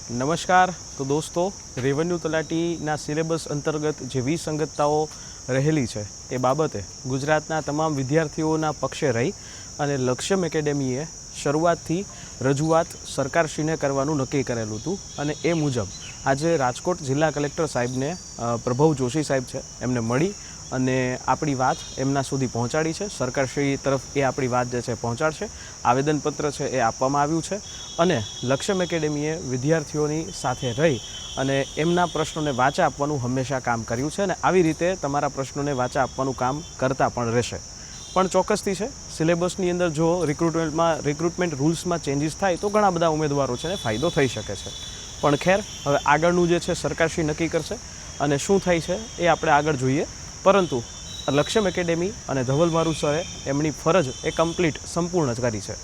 નમસ્કાર. તો દોસ્તો, રેવન્યુ તલાટીના સિલેબસ અંતર્ગત જે વિસંગતતાઓ રહેલી છે એ બાબતે ગુજરાતના તમામ વિદ્યાર્થીઓના પક્ષે રહી અને લક્ષ્યમ એકેડેમીએ શરૂઆતથી રજૂઆત સરકારશ્રીને કરવાનું નક્કી કરેલું હતું અને એ મુજબ આજે રાજકોટ જિલ્લા કલેક્ટર સાહેબને પ્રભવ જોશી સાહેબ છે એમને મળી અને આપણી વાત એમના સુધી પહોંચાડી છે. સરકારશ્રી તરફ એ આપણી વાત જે છે પહોંચાડશે. આવેદનપત્ર છે એ આપવામાં આવ્યું છે અને લક્ષ્યમ એકેડેમીએ વિદ્યાર્થીઓની સાથે રહી અને એમના પ્રશ્નોને વાચા આપવાનું હંમેશા કામ કર્યું છે અને આવી રીતે તમારા પ્રશ્નોને વાચા આપવાનું કામ કરતા પણ રહેશે. પણ ચોક્કસથી છે, સિલેબસની અંદર જો રિક્રુટમેન્ટ રૂલ્સમાં ચેન્જીસ થાય તો ઘણા બધા ઉમેદવારો છે ને ફાયદો થઈ શકે છે. પણ ખેર, હવે આગળનું જે છે સરકારશ્રી નક્કી કરશે અને શું થાય છે એ આપણે આગળ જોઈએ. પરંતુ લક્ષ્યમ એકેડેમી અને ધવલ મારુ સરે એમની ફરજ એ સંપૂર્ણ જ કરી છે.